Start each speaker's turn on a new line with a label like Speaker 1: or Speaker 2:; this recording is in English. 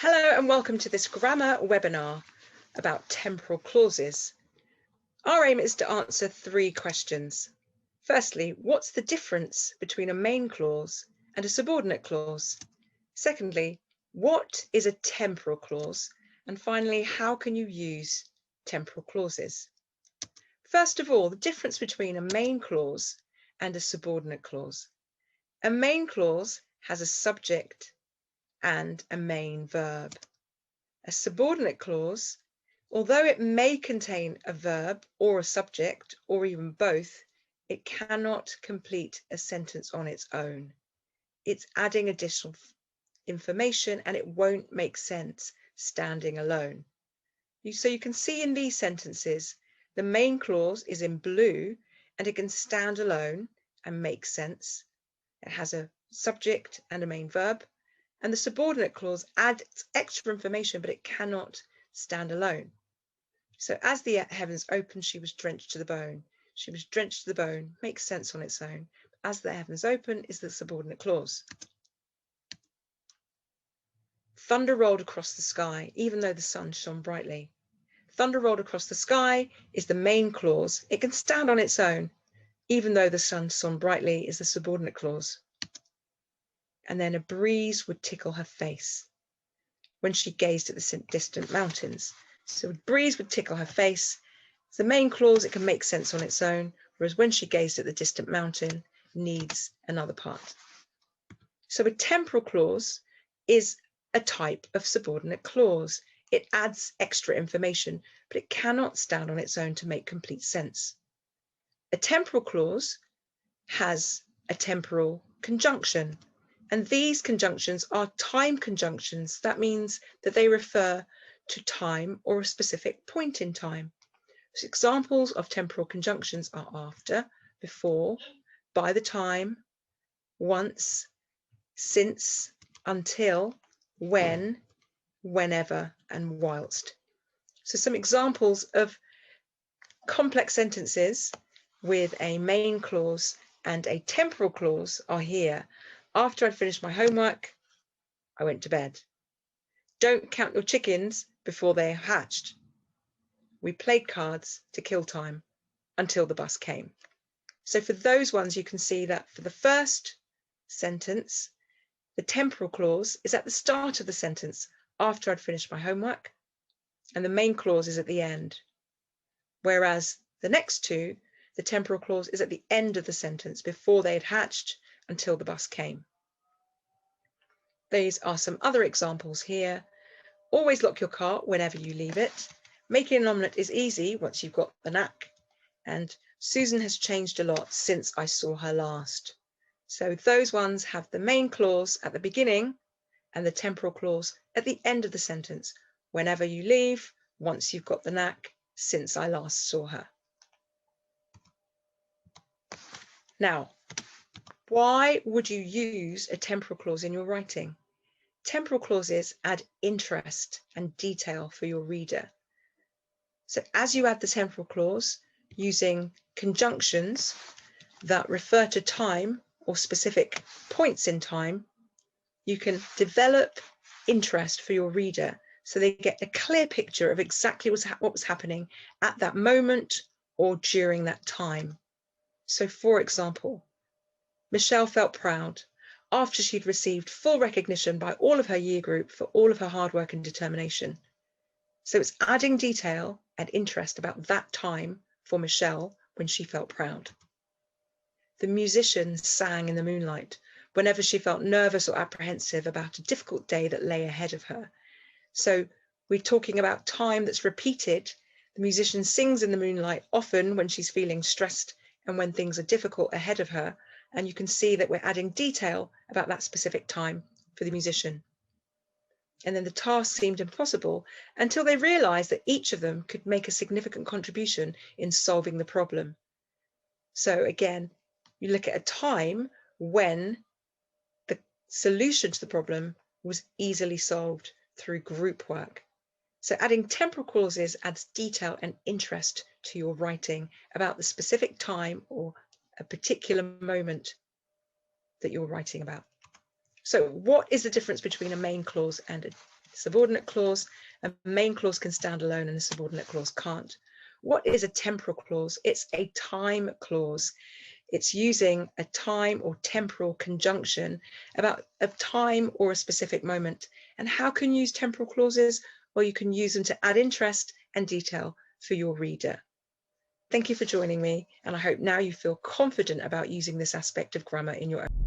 Speaker 1: Hello and welcome to this grammar webinar about temporal clauses. Our aim is to answer three questions. Firstly, what's the difference between a main clause and a subordinate clause? Secondly, what is a temporal clause? And finally, how can you use temporal clauses? First of all, the difference between a main clause and a subordinate clause. A main clause has a subject and a main verb. A subordinate clause, although it may contain a verb or a subject or even both, it cannot complete a sentence on its own. It's adding additional information and it won't make sense standing alone. So you can see in these sentences, the main clause is in blue and it can stand alone and make sense. It has a subject and a main verb. And the subordinate clause adds extra information, but it cannot stand alone. So as the heavens opened, she was drenched to the bone. She was drenched to the bone, makes sense on its own. As the heavens open is the subordinate clause. Thunder rolled across the sky, even though the sun shone brightly. Thunder rolled across the sky is the main clause. It can stand on its own, even though the sun shone brightly is the subordinate clause. And then a breeze would tickle her face when she gazed at the distant mountains. So a breeze would tickle her face. It's the main clause, it can make sense on its own, whereas when she gazed at the distant mountain, needs another part. So a temporal clause is a type of subordinate clause. It adds extra information, but it cannot stand on its own to make complete sense. A temporal clause has a temporal conjunction. And these conjunctions are time conjunctions. That means that they refer to time or a specific point in time. So examples of temporal conjunctions are after, before, by the time, once, since, until, when, whenever, and whilst. So some examples of complex sentences with a main clause and a temporal clause are here. After I'd finished my homework, I went to bed. Don't count your chickens before they're hatched. We played cards to kill time until the bus came. So for those ones, you can see that for the first sentence, the temporal clause is at the start of the sentence after I'd finished my homework, and the main clause is at the end. Whereas the next two, the temporal clause is at the end of the sentence before they had hatched until the bus came. These are some other examples here. Always lock your car whenever you leave it. Making an omelette is easy once you've got the knack. And Susan has changed a lot since I saw her last. So those ones have the main clause at the beginning and the temporal clause at the end of the sentence. Whenever you leave, once you've got the knack, since I last saw her. Now, why would you use a temporal clause in your writing? Temporal clauses add interest and detail for your reader. So as you add the temporal clause using conjunctions that refer to time or specific points in time, you can develop interest for your reader so they get a clear picture of exactly what was happening at that moment or during that time. So for example, Michelle felt proud after she'd received full recognition by all of her year group for all of her hard work and determination. So it's adding detail and interest about that time for Michelle when she felt proud. The musician sang in the moonlight whenever she felt nervous or apprehensive about a difficult day that lay ahead of her. So we're talking about time that's repeated. The musician sings in the moonlight often when she's feeling stressed and when things are difficult ahead of her. And you can see that we're adding detail about that specific time for the musician. And then the task seemed impossible until they realized that each of them could make a significant contribution in solving the problem. So again, you look at a time when the solution to the problem was easily solved through group work. So adding temporal clauses adds detail and interest to your writing about the specific time or a particular moment that you're writing about. So what is the difference between a main clause and subordinate clause. A main clause can stand alone and a subordinate clause can't. What is a temporal clause? It's a time clause. It's using a time or temporal conjunction about a time or a specific moment. And how can you use temporal clauses? Well, you can use them to add interest and detail for your reader. Thank you for joining me, and I hope now you feel confident about using this aspect of grammar in your own